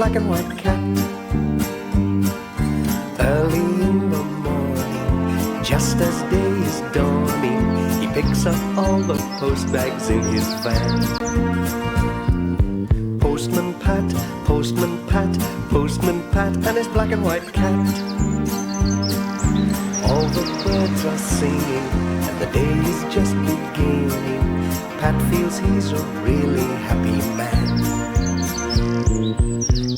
black and white cat. Early in the morning, just as day is dawning, he picks up all the post bags in his van. Postman Pat, Postman Pat, Postman Pat, and his black and white cat. All the birds are singing, and the day is just beginning. Pat feels he's a really happy man.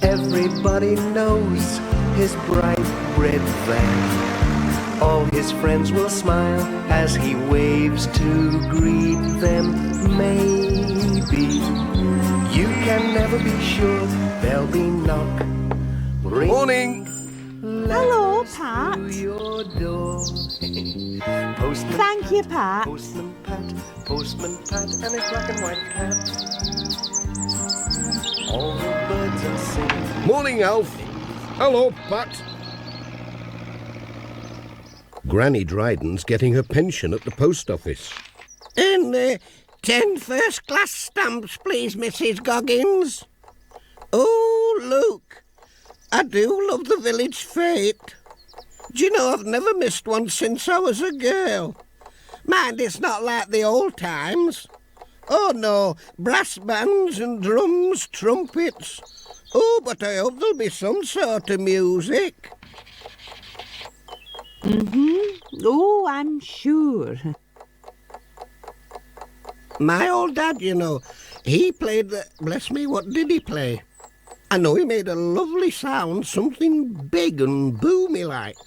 Everybody knows his bright red van. All his friends will smile as he waves to greet them. Maybe you can never be sure there'll be knock. Ring. Morning. Hello, Pat. Your door. Postman, Thank you, Pat. Postman Pat, Postman Pat, and his black and white cat. All the birds are singing. Morning, Alf. Hello, Pat. Granny Dryden's getting her pension at the post office. And 10 first-class stamps, please, Mrs. Goggins. Oh, look. I do love the village fete. Do you know, I've never missed one since I was a girl. Mind, it's not like the old times. Oh, no, brass bands and drums, trumpets. Oh, but I hope there'll be some sort of music. Oh, I'm sure. My old dad, you know, he played the... Bless me, what did he play? I know he made a lovely sound, something big and boomy like.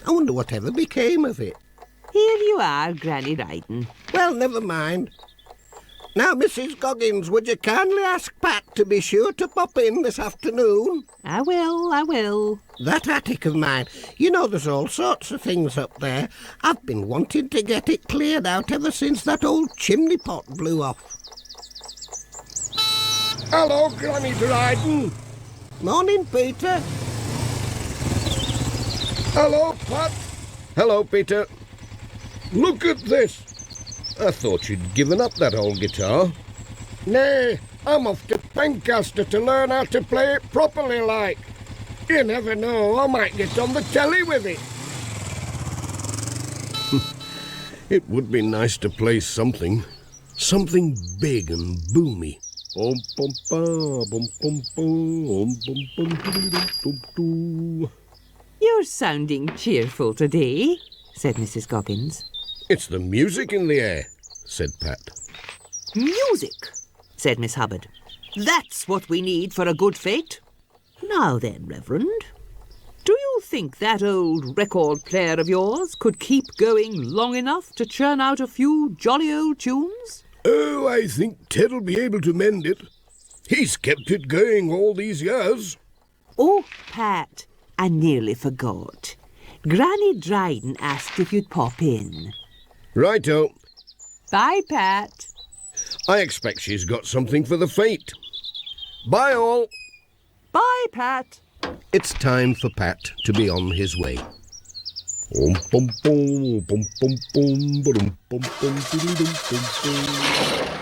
I wonder whatever became of it. Here you are, Granny Ryden. Well, never mind. Now, Mrs. Goggins, would you kindly ask Pat to be sure to pop in this afternoon? I will. That attic of mine, you know there's all sorts of things up there. I've been wanting to get it cleared out ever since that old chimney pot blew off. Hello, Granny Dryden. Morning, Peter. Hello, Pat. Hello, Peter. Look at this. I thought you'd given up that old guitar. Nay, I'm off to Pencaster to learn how to play it properly like. You never know, I might get on the telly with it. It would be nice to play something big and boomy. Om pom pom pom pom pom pom pom pom. You're sounding cheerful today, said Mrs. Goggins. It's the music in the air, said Pat. Music, said Miss Hubbard. That's what we need for a good fete. Now then, Reverend, do you think that old record player of yours could keep going long enough to churn out a few jolly old tunes? Oh, I think Ted'll be able to mend it. He's kept it going all these years. Oh, Pat, I nearly forgot. Granny Dryden asked if you'd pop in. Righto. Bye, Pat. I expect she's got something for the fete. Bye, all. Bye, Pat. It's time for Pat to be on his way. Om pom pom pom pom pom pom pom pom pom pom.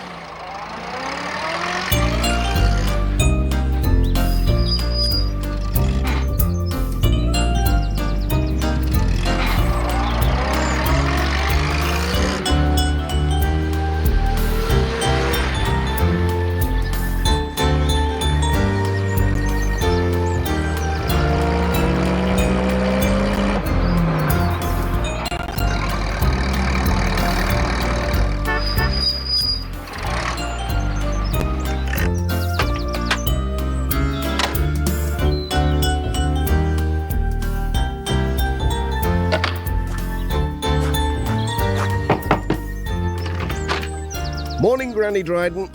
Morning, Granny Dryden.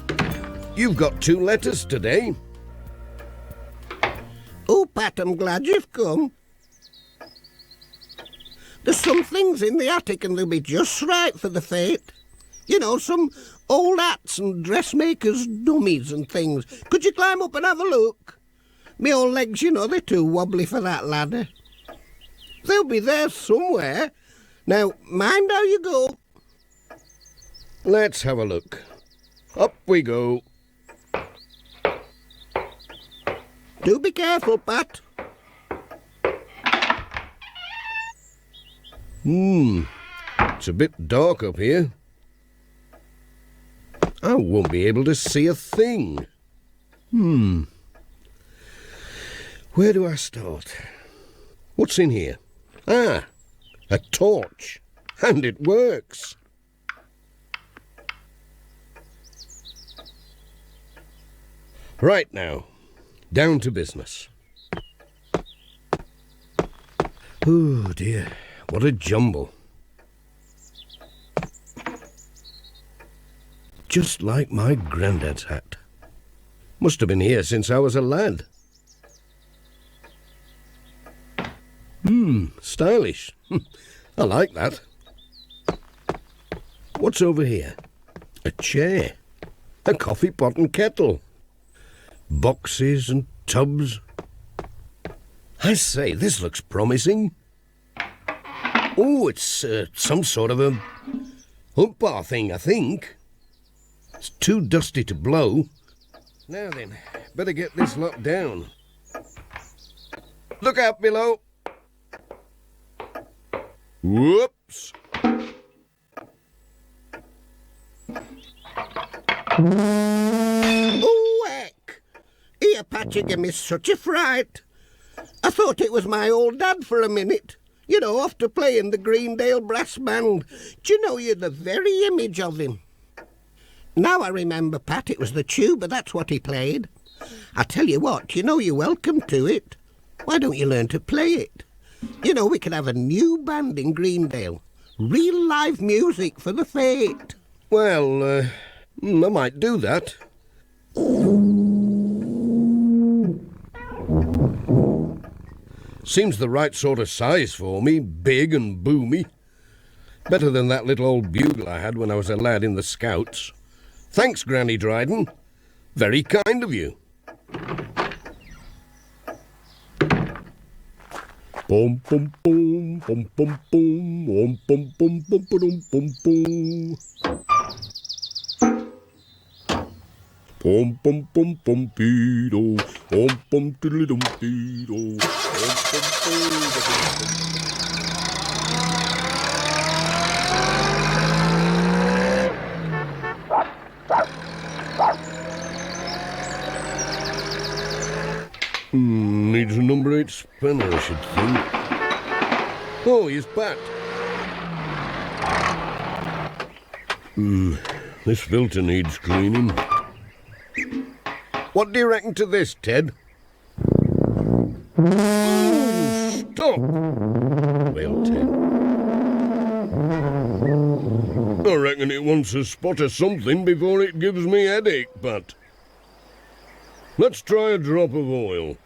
You've got 2 letters today. Oh, Pat, I'm glad you've come. There's some things in the attic and they'll be just right for the fete. You know, some old hats and dressmakers' dummies and things. Could you climb up and have a look? Me old legs, you know, they're too wobbly for that ladder. They'll be there somewhere. Now, mind how you go. Let's have a look. Up we go. Do be careful, Pat. It's a bit dark up here. I won't be able to see a thing. Where do I start? What's in here? Ah, a torch. And it works. Right now, down to business. Oh dear, what a jumble. Just like my granddad's hat. Must have been here since I was a lad. Stylish. I like that. What's over here? A chair. A coffee pot and kettle. Boxes and tubs. I say, this looks promising. Oh, it's some sort of a hump bar thing, I think. It's too dusty to blow. Now then, better get this locked down. Look out below. Whoops. Oh, heck! Here, Pat, you give me such a fright. I thought it was my old dad for a minute. You know, after playing the Greendale Brass Band. Do you know, you're the very image of him. Now I remember, Pat, it was the tuba, that's what he played. I tell you what, you know you're welcome to it. Why don't you learn to play it? You know, we could have a new band in Greendale. Real live music for the fete. Well, I might do that. Seems the right sort of size for me, big and boomy. Better than that little old bugle I had when I was a lad in the Scouts. Thanks, Granny Dryden. Very kind of you. Bum bum bum bum bum bum bum bum bum bum bum bum. Bum bum bum bum beedo, bum bum diddly dum beedo, needs a number 8 spanner, I should think. Oh, he's Pat. This filter needs cleaning. What do you reckon to this, Ted? Oh, stop! Well, Ted. I reckon it wants a spot of something before it gives me headache, Pat. Let's try a drop of oil.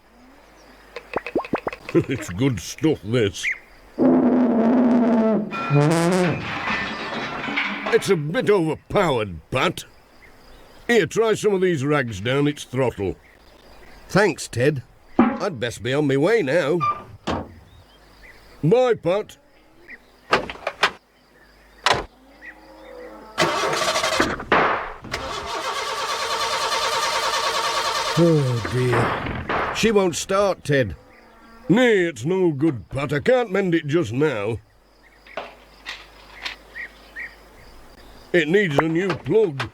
It's good stuff, this. It's a bit overpowered, Pat. Here, try some of these rags down its throttle. Thanks, Ted. I'd best be on my way now. Bye, Pat. Oh, dear. She won't start, Ted. Nay, it's no good, Pat. I can't mend it just now. It needs a new plug.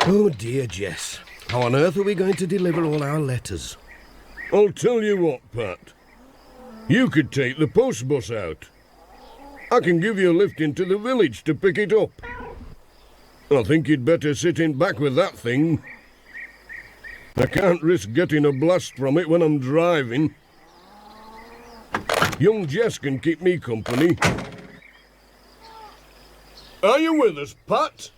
Oh, dear, Jess. How on earth are we going to deliver all our letters? I'll tell you what, Pat. You could take the post bus out. I can give you a lift into the village to pick it up. I think you'd better sit in back with that thing. I can't risk getting a blast from it when I'm driving. Young Jess can keep me company. Are you with us, Pat?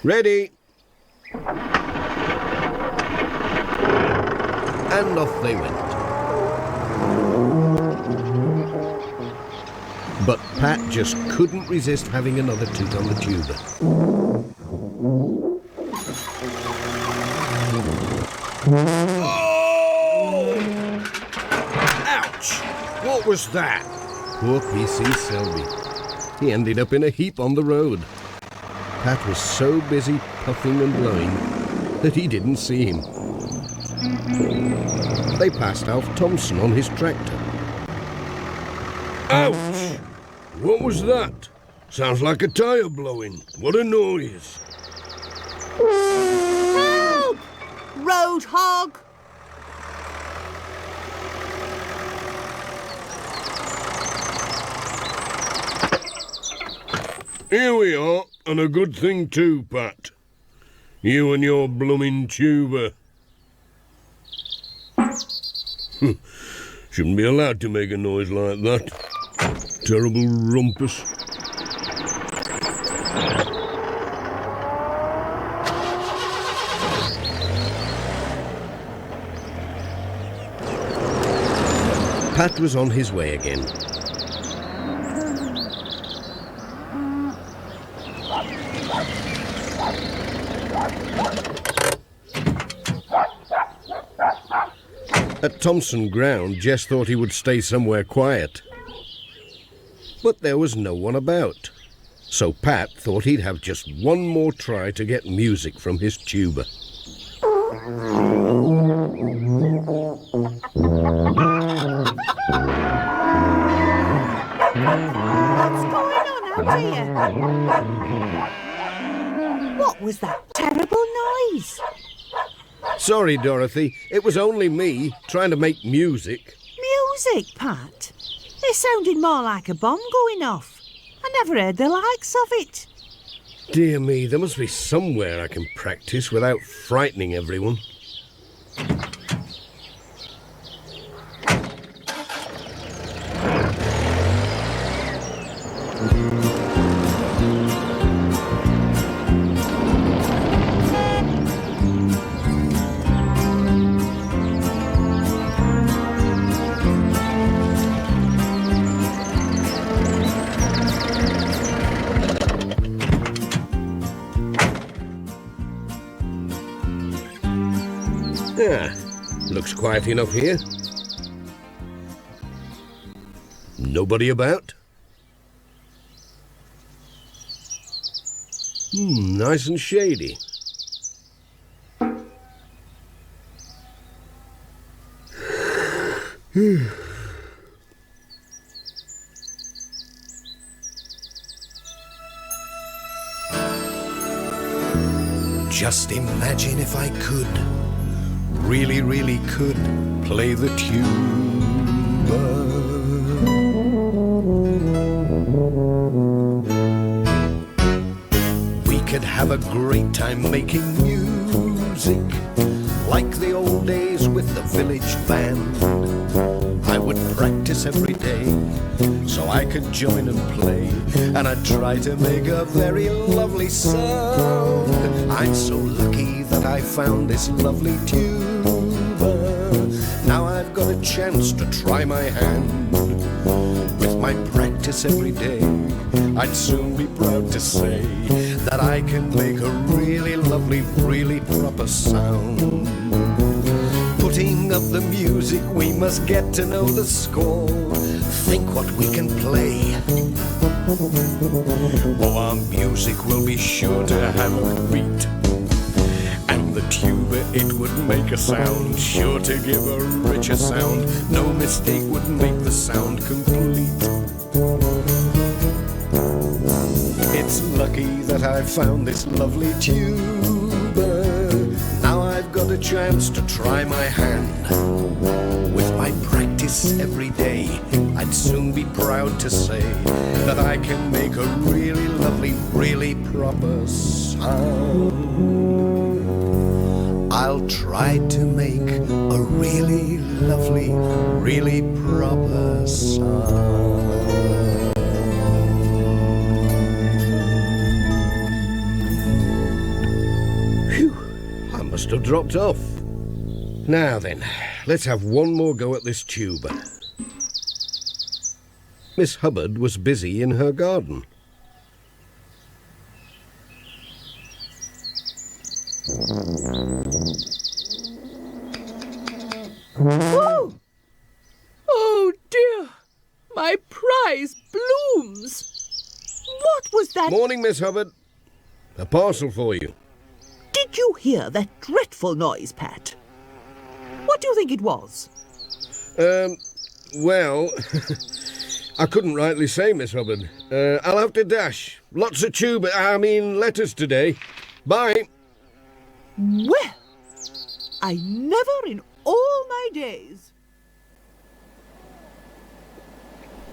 Ready. And off they went. But Pat just couldn't resist having another toot on the tuba. Oh! Ouch! What was that? Poor PC Selby. He ended up in a heap on the road. Pat was so busy puffing and blowing, that he didn't see him. They passed Alf Thompson on his tractor. Ouch! What was that? Sounds like a tyre blowing. What a noise. Help! Road hog! Here we are, and a good thing too, Pat. You and your blooming tuba. Shouldn't be allowed to make a noise like that. Terrible rumpus. Pat was on his way again. At Thompson Ground, Jess thought he would stay somewhere quiet. But there was no one about. So Pat thought he'd have just one more try to get music from his tuba. What's going on out here? What was that terrible noise? Sorry, Dorothy. It was only me, trying to make music. Music, Pat? It sounded more like a bomb going off. I never heard the likes of it. Dear me, there must be somewhere I can practice without frightening everyone. Looks quiet enough here. Nobody about? Nice and shady. Just imagine if I could, really, really could, play the tuba. We could have a great time making music, like the old days with the village band. I would practice every day, so I could join and play, and I'd try to make a very lovely sound. I'm so lucky that I found this lovely tuba. Now I've got a chance to try my hand. With my practice every day, I'd soon be proud to say that I can make a really lovely, really proper sound. Putting up the music, we must get to know the score. Think what we can play. Oh, our music will be sure to have a beat. And the tuba, it would make a sound, sure to give a richer sound. No mistake would make the sound complete. It's lucky that I found this lovely tuba. Now I've got a chance to try my hand. With my practice every day, I'd soon be proud to say that I can make a really lovely, really proper sound. I'll try to make a really lovely, really proper sound. Must have dropped off. Now then, let's have one more go at this tuba. Miss Hubbard was busy in her garden. Oh! Oh dear! My prize blooms! What was that? Morning, Miss Hubbard. A parcel for you. Did Did you hear that dreadful noise, Pat? What do you think it was? Well, I couldn't rightly say, Miss Hubbard. I'll have to dash. Lots of letters today. Bye. Well, I never in all my days.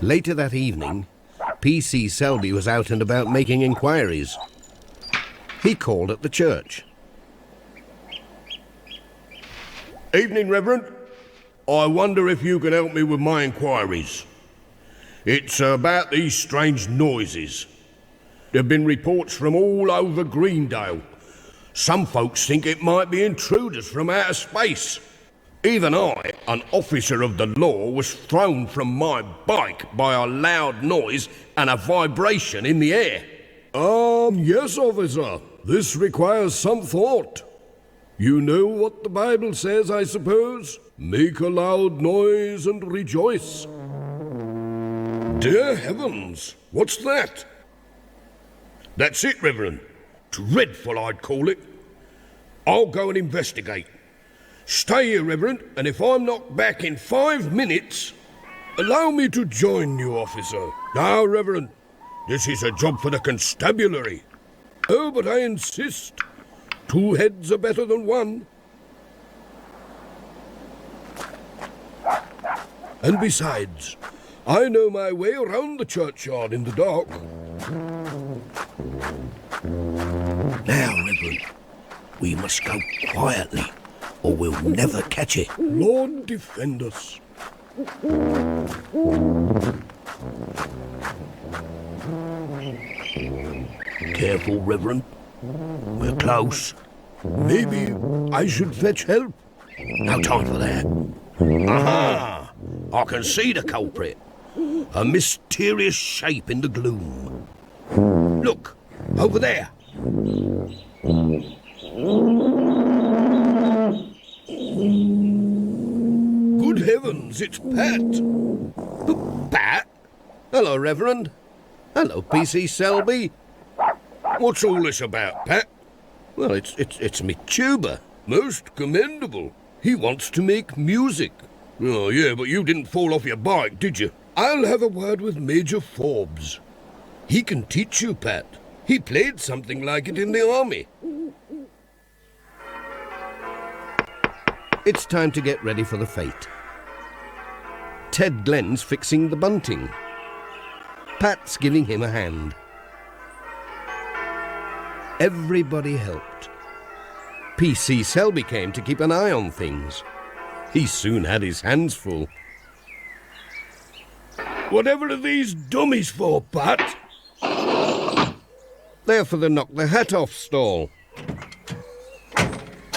Later that evening, P.C. Selby was out and about making inquiries. He called at the church. Evening, Reverend. I wonder if you can help me with my inquiries. It's about these strange noises. There have been reports from all over Greendale. Some folks think it might be intruders from outer space. Even I, an officer of the law, was thrown from my bike by a loud noise and a vibration in the air. Yes, officer. This requires some thought. You know what the Bible says, I suppose? Make a loud noise and rejoice. Dear heavens, what's that? That's it, Reverend. Dreadful, I'd call it. I'll go and investigate. Stay here, Reverend, and if I'm not back in 5 minutes... Allow me to join you, officer. Now, Reverend, this is a job for the constabulary. Oh, but I insist. 2 heads are better than 1. And besides, I know my way around the churchyard in the dark. Now, Reverend, we must go quietly, or we'll never catch it. Lord defend us. Careful, Reverend. We're close. Maybe I should fetch help. No time for that. Aha! I can see the culprit. A mysterious shape in the gloom. Look, over there. Good heavens, it's Pat. Pat? Hello, Reverend. Hello, P.C. Selby. What's all this about, Pat? Well, it's me tuba. Most commendable. He wants to make music. Oh, yeah, but you didn't fall off your bike, did you? I'll have a word with Major Forbes. He can teach you, Pat. He played something like it in the army. It's time to get ready for the fete. Ted Glenn's fixing the bunting. Pat's giving him a hand. Everybody helped. P.C. Selby came to keep an eye on things. He soon had his hands full. Whatever are these dummies for, Pat? They're for the Knock the Hat Off stall.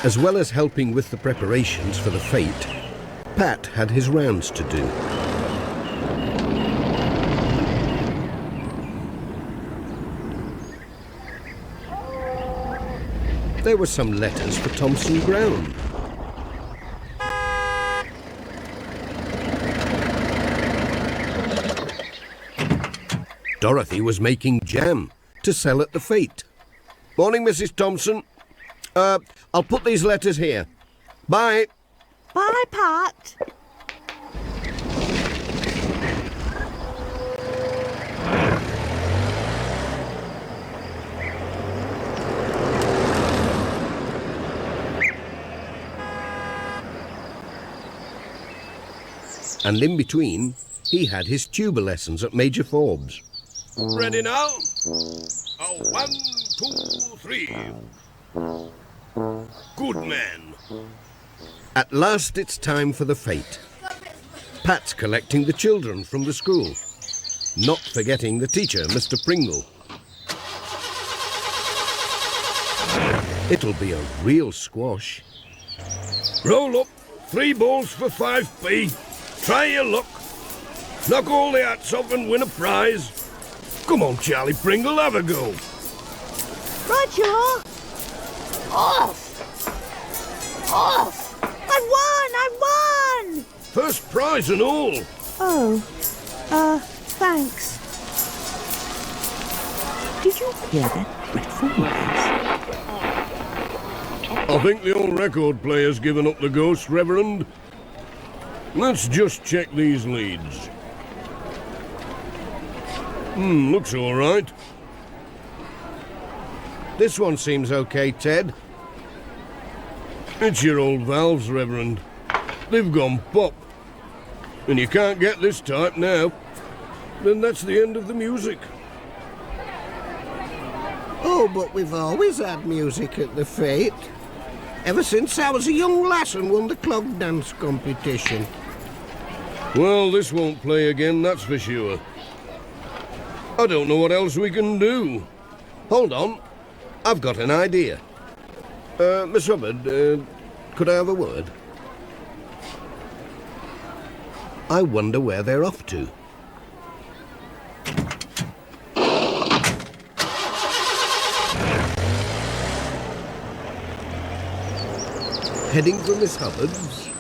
As well as helping with the preparations for the fete, Pat had his rounds to do. There were some letters for Thompson Brown. Dorothy was making jam to sell at the fete. Morning, Mrs. Thompson. I'll put these letters here. Bye. Bye, Pat. And in between, he had his tuba lessons at Major Forbes. Ready now? Oh, 1, 2, 3. Good man. At last it's time for the fete. Pat's collecting the children from the school, not forgetting the teacher, Mr. Pringle. It'll be a real squash. Roll up. 3 balls for 5p. Try your luck. Knock all the hats off and win a prize. Come on, Charlie Pringle, have a go. Right you are. Off! Off! I won! First prize and all. Oh, thanks. Did you hear that dreadful noise? I think the old record player's given up the ghost, Reverend. Let's just check these leads. Looks all right. This one seems okay, Ted. It's your old valves, Reverend. They've gone pop. And you can't get this type now. Then that's the end of the music. Oh, but we've always had music at the Fete. Ever since I was a young lass and won the clog dance competition. Well, this won't play again, that's for sure. I don't know what else we can do. Hold on. I've got an idea. Miss Hubbard, could I have a word? I wonder where they're off to. Heading for Miss Hubbard's?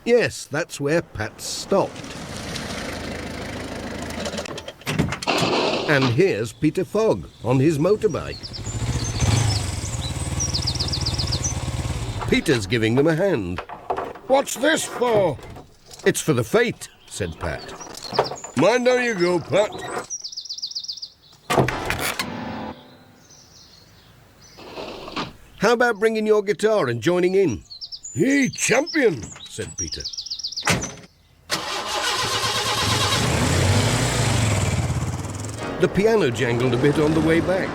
Yes, that's where Pat stopped. And here's Peter Fogg on his motorbike. Peter's giving them a hand. What's this for? It's for the Fete, said Pat. Mind how you go, Pat. How about bringing your guitar and joining in? Hey, champion, said Peter. The piano jangled a bit on the way back.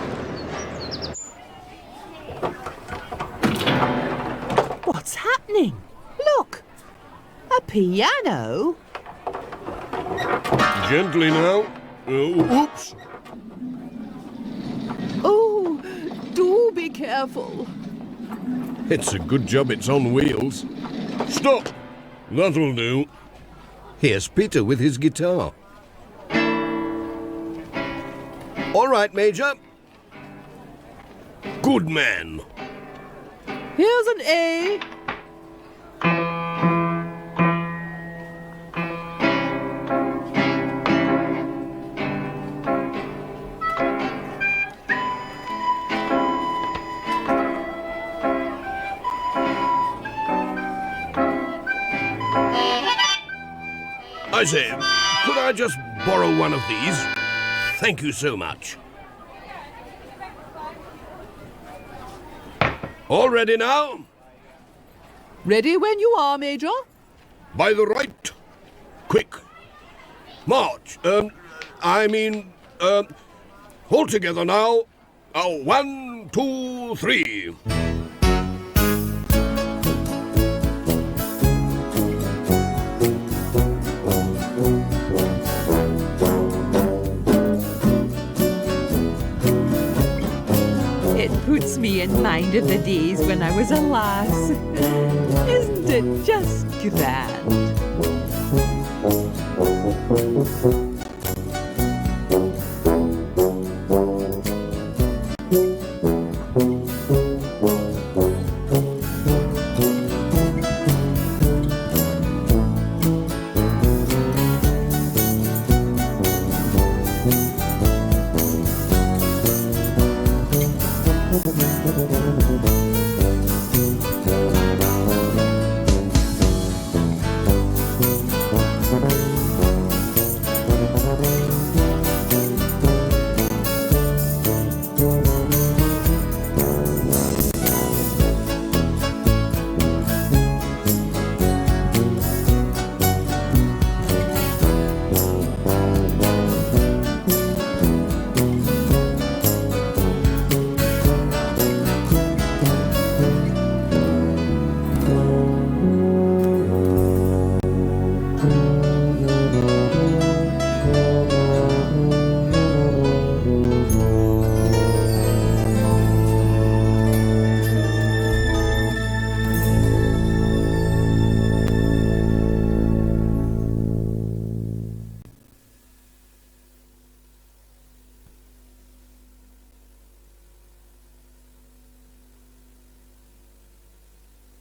What's happening? Look! A piano? Gently now. Oops. Oh, do be careful. It's a good job it's on wheels. Stop. That'll do. Here's Peter with his guitar. All right, Major. Good man. Here's an A. I say, could I just borrow one of these? Thank you so much. All ready now? Ready when you are, Major. By the right. Quick. March. Hold together now. 1, 2, 3. It puts me in mind of the days when I was a lass. Isn't it just grand?